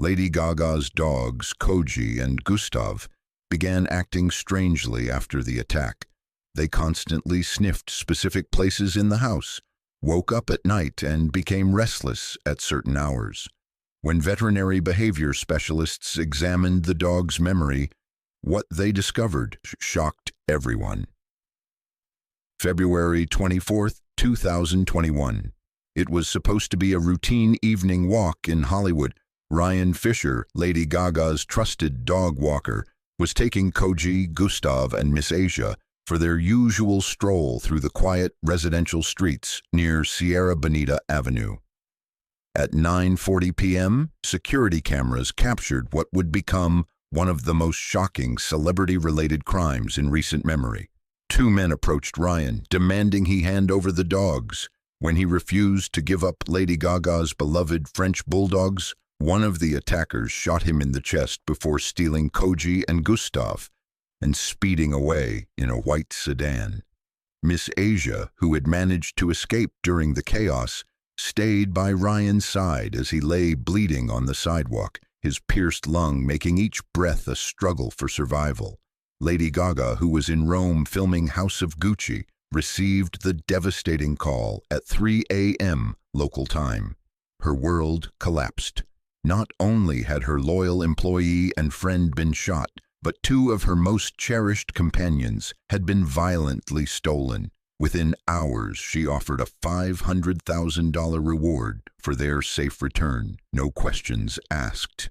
Lady Gaga's dogs, Koji and Gustav, began acting strangely after the attack. They constantly sniffed specific places in the house, woke up at night, and became restless at certain hours. When veterinary behavior specialists examined the dog's memory, what they discovered shocked everyone. February 24, 2021. It was supposed to be a routine evening walk in Hollywood. Ryan Fischer, Lady Gaga's trusted dog walker, was taking Koji, Gustav, and Miss Asia for their usual stroll through the quiet residential streets near Sierra Bonita Avenue. At 9:40 p.m., security cameras captured what would become one of the most shocking celebrity-related crimes in recent memory. Two men approached Ryan, demanding he hand over the dogs. When he refused to give up Lady Gaga's beloved French bulldogs, one of the attackers shot him in the chest before stealing Koji and Gustav and speeding away in a white sedan. Miss Asia, who had managed to escape during the chaos, stayed by Ryan's side as he lay bleeding on the sidewalk, his pierced lung making each breath a struggle for survival. Lady Gaga, who was in Rome filming House of Gucci, received the devastating call at 3 a.m. local time. Her world collapsed. Not only had her loyal employee and friend been shot, but two of her most cherished companions had been violently stolen. Within hours, she offered a $500,000 reward for their safe return, no questions asked.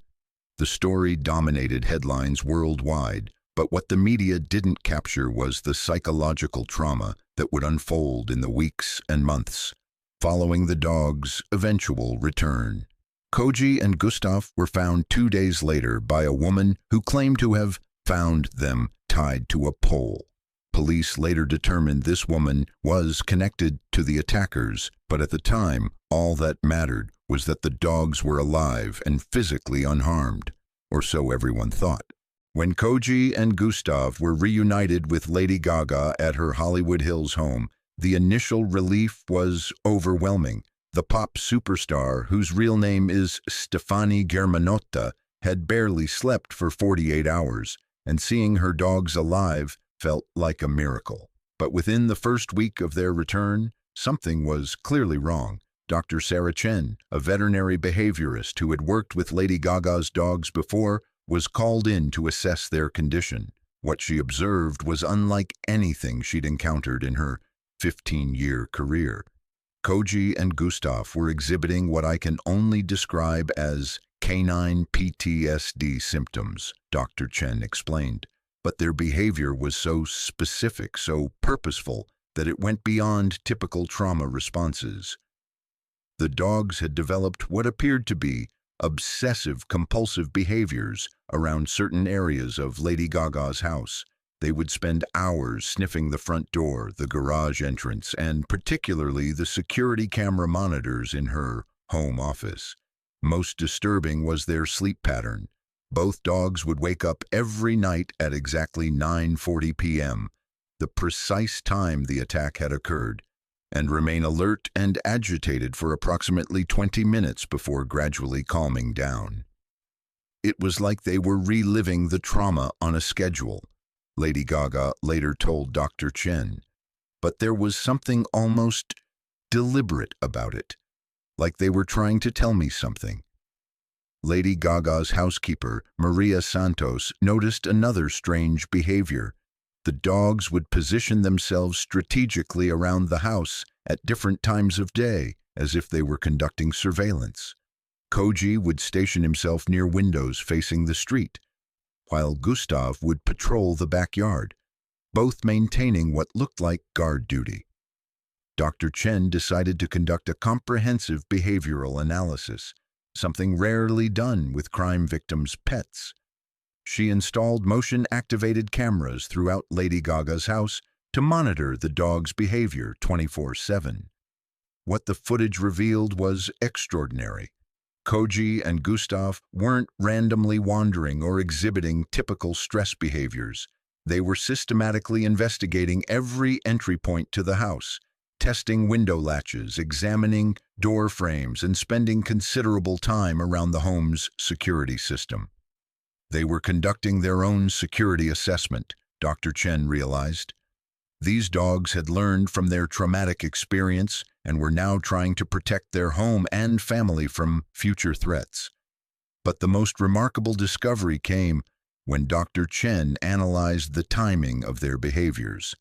The story dominated headlines worldwide, but what the media didn't capture was the psychological trauma that would unfold in the weeks and months following the dog's eventual return. Koji and Gustav were found 2 days later by a woman who claimed to have found them tied to a pole. Police later determined this woman was connected to the attackers, but at the time, all that mattered was that the dogs were alive and physically unharmed, or so everyone thought. When Koji and Gustav were reunited with Lady Gaga at her Hollywood Hills home, the initial relief was overwhelming. The pop superstar, whose real name is Stefani Germanotta, had barely slept for 48 hours, and seeing her dogs alive felt like a miracle. But within the first week of their return, something was clearly wrong. Dr. Sarah Chen, a veterinary behaviorist who had worked with Lady Gaga's dogs before, was called in to assess their condition. What she observed was unlike anything she'd encountered in her 15-year career. Koji and Gustav were exhibiting what I can only describe as canine PTSD symptoms, Dr. Chen explained. But their behavior was so specific, so purposeful, that it went beyond typical trauma responses. The dogs had developed what appeared to be obsessive-compulsive behaviors around certain areas of Lady Gaga's house. They would spend hours sniffing the front door, the garage entrance, and particularly the security camera monitors in her home office. Most disturbing was their sleep pattern. Both dogs would wake up every night at exactly 9:40 p.m., the precise time the attack had occurred, and remain alert and agitated for approximately 20 minutes before gradually calming down. It was like they were reliving the trauma on a schedule, Lady Gaga later told Dr. Chen. But there was something almost deliberate about it, like they were trying to tell me something. Lady Gaga's housekeeper, Maria Santos, noticed another strange behavior. The dogs would position themselves strategically around the house at different times of day, as if they were conducting surveillance. Koji would station himself near windows facing the street, while Gustav would patrol the backyard, both maintaining what looked like guard duty. Dr. Chen decided to conduct a comprehensive behavioral analysis, something rarely done with crime victims' pets. She installed motion-activated cameras throughout Lady Gaga's house to monitor the dog's behavior 24/7. What the footage revealed was extraordinary. Koji and Gustav weren't randomly wandering or exhibiting typical stress behaviors. They were systematically investigating every entry point to the house, testing window latches, examining door frames, and spending considerable time around the home's security system. They were conducting their own security assessment, Dr. Chen realized. These dogs had learned from their traumatic experience and were now trying to protect their home and family from future threats. But the most remarkable discovery came when Dr. Chen analyzed the timing of their behaviors.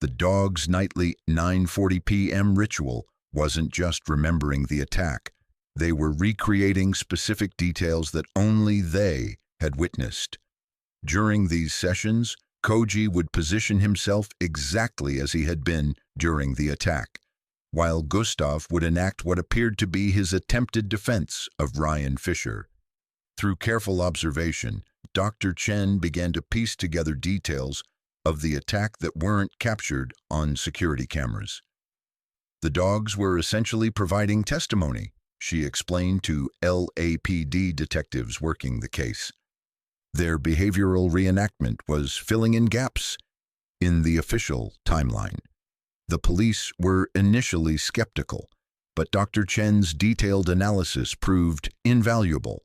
The dog's nightly 9:40 p.m. ritual wasn't just remembering the attack. They were recreating specific details that only they had witnessed. During these sessions, Koji would position himself exactly as he had been during the attack, while Gustav would enact what appeared to be his attempted defense of Ryan Fischer. Through careful observation, Dr. Chen began to piece together details of the attack that weren't captured on security cameras. The dogs were essentially providing testimony, she explained to LAPD detectives working the case. Their behavioral reenactment was filling in gaps in the official timeline. The police were initially skeptical, but Dr. Chen's detailed analysis proved invaluable.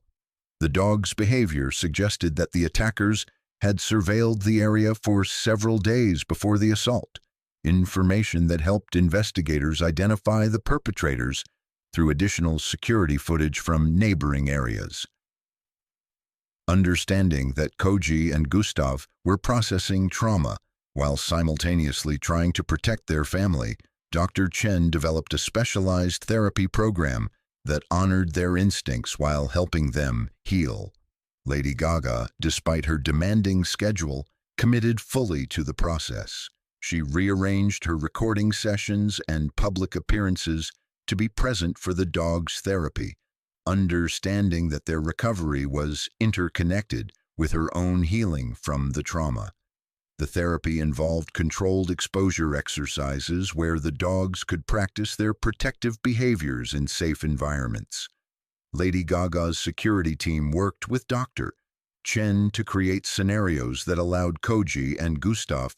The dog's behavior suggested that the attackers had surveilled the area for several days before the assault, information that helped investigators identify the perpetrators through additional security footage from neighboring areas. Understanding that Koji and Gustav were processing trauma while simultaneously trying to protect their family, Dr. Chen developed a specialized therapy program that honored their instincts while helping them heal. Lady Gaga, despite her demanding schedule, committed fully to the process. She rearranged her recording sessions and public appearances to be present for the dog's therapy, understanding that their recovery was interconnected with her own healing from the trauma. The therapy involved controlled exposure exercises where the dogs could practice their protective behaviors in safe environments. Lady Gaga's security team worked with Dr. Chen to create scenarios that allowed Koji and Gustav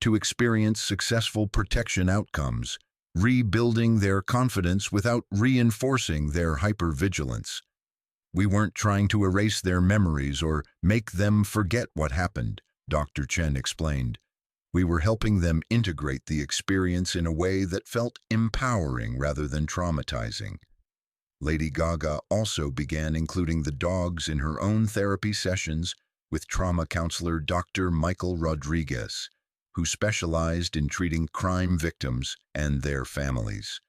to experience successful protection outcomes, rebuilding their confidence without reinforcing their hypervigilance. We weren't trying to erase their memories or make them forget what happened, Dr. Chen explained. We were helping them integrate the experience in a way that felt empowering rather than traumatizing. Lady Gaga also began including the dogs in her own therapy sessions with trauma counselor Dr. Michael Rodriguez, who specialized in treating crime victims and their families.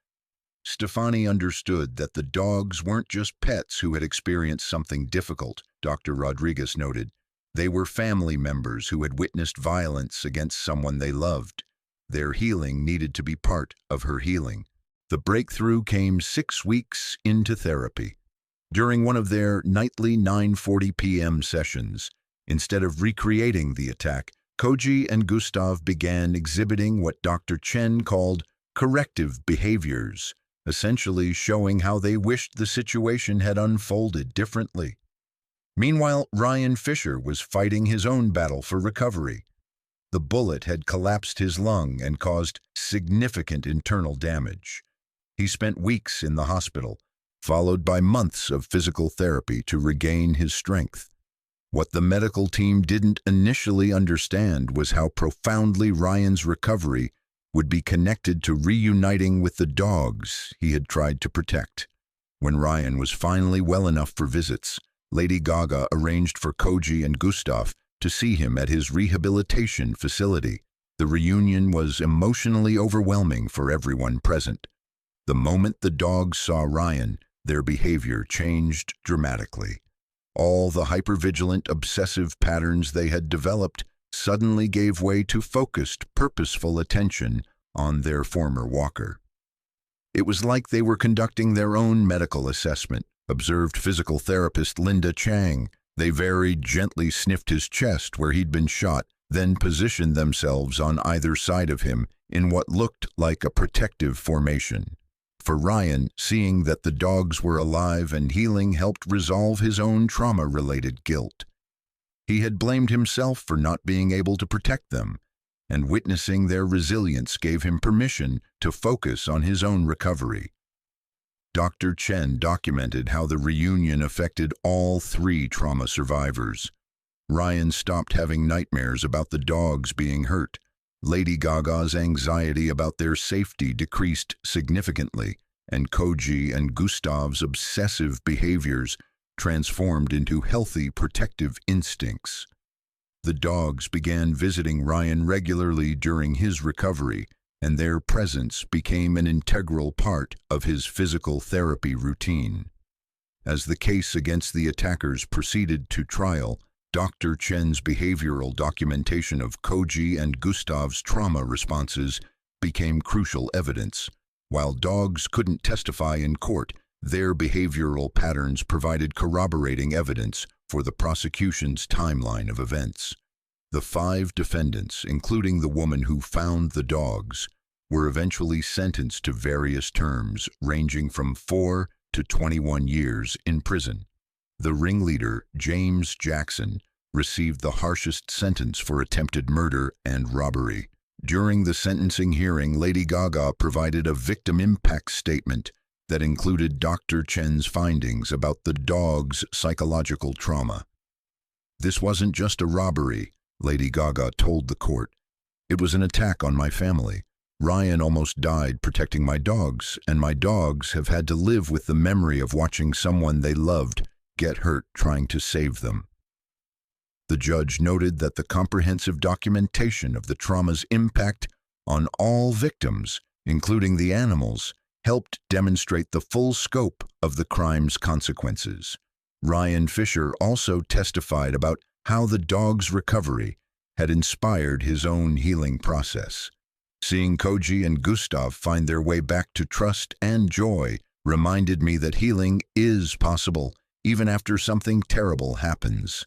Stefani understood that the dogs weren't just pets who had experienced something difficult, Dr. Rodriguez noted. They were family members who had witnessed violence against someone they loved. Their healing needed to be part of her healing. The breakthrough came 6 weeks into therapy. During one of their nightly 9:40 p.m. sessions, instead of recreating the attack, Koji and Gustav began exhibiting what Dr. Chen called corrective behaviors, essentially showing how they wished the situation had unfolded differently. Meanwhile, Ryan Fischer was fighting his own battle for recovery. The bullet had collapsed his lung and caused significant internal damage. He spent weeks in the hospital, followed by months of physical therapy to regain his strength. What the medical team didn't initially understand was how profoundly Ryan's recovery would be connected to reuniting with the dogs he had tried to protect. When Ryan was finally well enough for visits, Lady Gaga arranged for Koji and Gustav to see him at his rehabilitation facility. The reunion was emotionally overwhelming for everyone present. The moment the dogs saw Ryan, their behavior changed dramatically. All the hypervigilant, obsessive patterns they had developed suddenly gave way to focused, purposeful attention on their former walker. It was like they were conducting their own medical assessment, observed physical therapist Linda Chang. They very gently sniffed his chest where he'd been shot, then positioned themselves on either side of him in what looked like a protective formation. For Ryan, seeing that the dogs were alive and healing helped resolve his own trauma-related guilt. He had blamed himself for not being able to protect them, and witnessing their resilience gave him permission to focus on his own recovery. Dr. Chen documented how the reunion affected all three trauma survivors. Ryan stopped having nightmares about the dogs being hurt. Lady Gaga's anxiety about their safety decreased significantly, and Koji and Gustav's obsessive behaviors transformed into healthy protective instincts. The dogs began visiting Ryan regularly during his recovery, and their presence became an integral part of his physical therapy routine. As the case against the attackers proceeded to trial, Dr. Chen's behavioral documentation of Koji and Gustav's trauma responses became crucial evidence. While dogs couldn't testify in court, their behavioral patterns provided corroborating evidence for the prosecution's timeline of events. The 5 defendants, including the woman who found the dogs, were eventually sentenced to various terms ranging from 4 to 21 years in prison. The ringleader, James Jackson, received the harshest sentence for attempted murder and robbery. During the sentencing hearing, Lady Gaga provided a victim impact statement that included Dr. Chen's findings about the dog's psychological trauma. "This wasn't just a robbery," Lady Gaga told the court. "It was an attack on my family. Ryan almost died protecting my dogs, and my dogs have had to live with the memory of watching someone they loved get hurt trying to save them." The judge noted that the comprehensive documentation of the trauma's impact on all victims, including the animals, helped demonstrate the full scope of the crime's consequences. Ryan Fischer also testified about how the dog's recovery had inspired his own healing process. "Seeing Koji and Gustav find their way back to trust and joy reminded me that healing is possible, even after something terrible happens."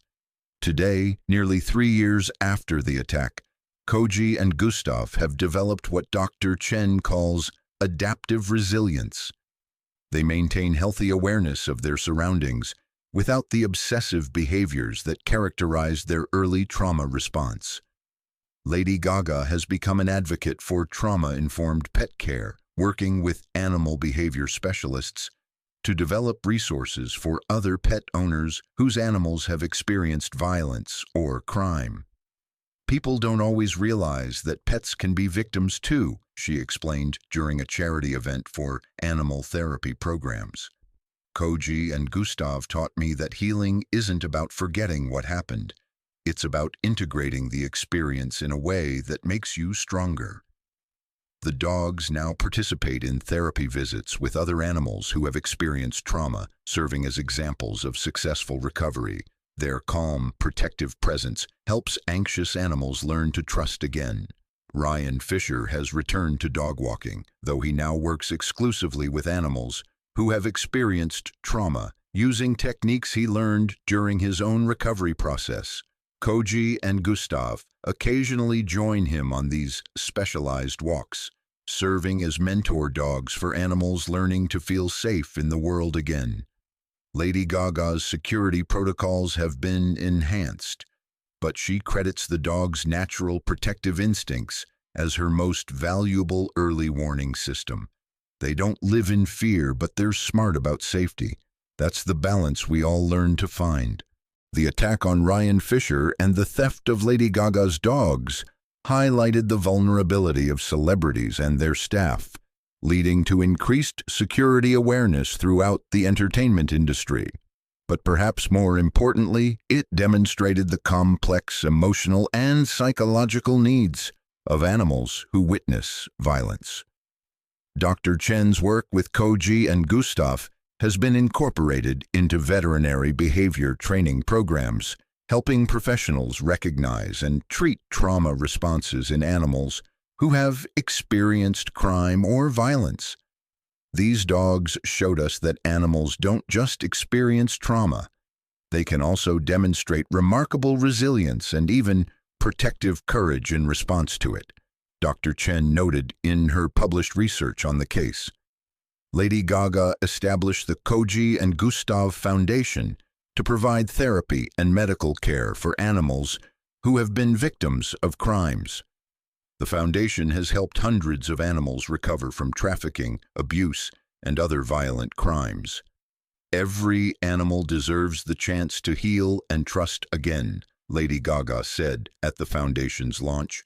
Today, nearly 3 years after the attack, Koji and Gustav have developed what Dr. Chen calls adaptive resilience. They maintain healthy awareness of their surroundings without the obsessive behaviors that characterized their early trauma response. Lady Gaga has become an advocate for trauma-informed pet care, working with animal behavior specialists to develop resources for other pet owners whose animals have experienced violence or crime. "People don't always realize that pets can be victims too," she explained during a charity event for animal therapy programs. "Koji and Gustav taught me that healing isn't about forgetting what happened. It's about integrating the experience in a way that makes you stronger." The dogs now participate in therapy visits with other animals who have experienced trauma, serving as examples of successful recovery. Their calm, protective presence helps anxious animals learn to trust again. Ryan Fischer has returned to dog walking, though he now works exclusively with animals who have experienced trauma, using techniques he learned during his own recovery process. Koji and Gustav occasionally join him on these specialized walks, serving as mentor dogs for animals learning to feel safe in the world again. Lady Gaga's security protocols have been enhanced, but she credits the dog's natural protective instincts as her most valuable early warning system. They don't live in fear, but they're smart about safety. That's the balance we all learn to find. The attack on Ryan Fischer and the theft of Lady Gaga's dogs highlighted the vulnerability of celebrities and their staff, leading to increased security awareness throughout the entertainment industry. But perhaps more importantly, it demonstrated the complex emotional and psychological needs of animals who witness violence. Dr. Chen's work with Koji and Gustav has been incorporated into veterinary behavior training programs, helping professionals recognize and treat trauma responses in animals who have experienced crime or violence. These dogs showed us that animals don't just experience trauma. They can also demonstrate remarkable resilience and even protective courage in response to it, Dr. Chen noted in her published research on the case. Lady Gaga established the Koji and Gustav Foundation to provide therapy and medical care for animals who have been victims of crimes. The foundation has helped hundreds of animals recover from trafficking, abuse, and other violent crimes. Every animal deserves the chance to heal and trust again, Lady Gaga said at the foundation's launch.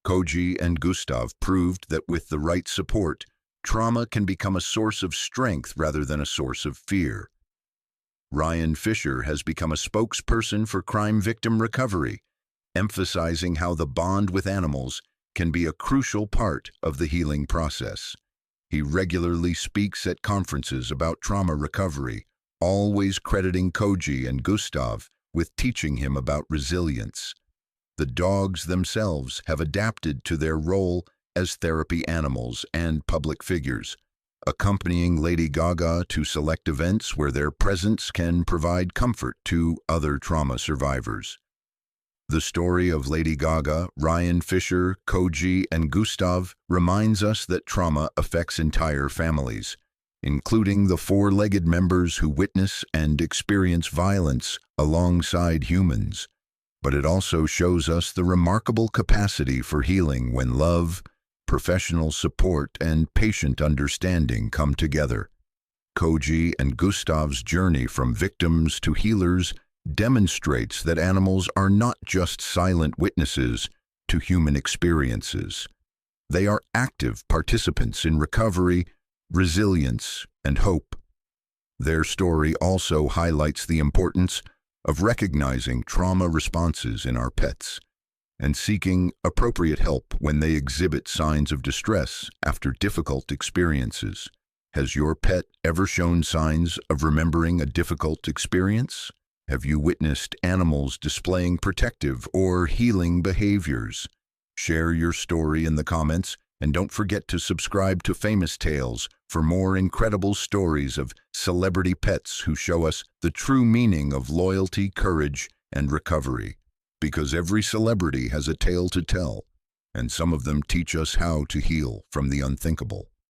Koji and Gustav proved that with the right support, trauma can become a source of strength rather than a source of fear. Ryan Fischer has become a spokesperson for crime victim recovery, emphasizing how the bond with animals can be a crucial part of the healing process. He regularly speaks at conferences about trauma recovery, always crediting Koji and Gustav with teaching him about resilience. The dogs themselves have adapted to their role as therapy animals and public figures, accompanying Lady Gaga to select events where their presence can provide comfort to other trauma survivors. The story of Lady Gaga, Ryan Fischer, Koji, and Gustav reminds us that trauma affects entire families, including the four-legged members who witness and experience violence alongside humans. But it also shows us the remarkable capacity for healing when love, professional support, and patient understanding come together. Koji and Gustav's journey from victims to healers demonstrates that animals are not just silent witnesses to human experiences. They are active participants in recovery, resilience, and hope. Their story also highlights the importance of recognizing trauma responses in our pets and seeking appropriate help when they exhibit signs of distress after difficult experiences. Has your pet ever shown signs of remembering a difficult experience? Have you witnessed animals displaying protective or healing behaviors? Share your story in the comments, and don't forget to subscribe to Famous Tales for more incredible stories of celebrity pets who show us the true meaning of loyalty, courage, and recovery. Because every celebrity has a tale to tell, and some of them teach us how to heal from the unthinkable.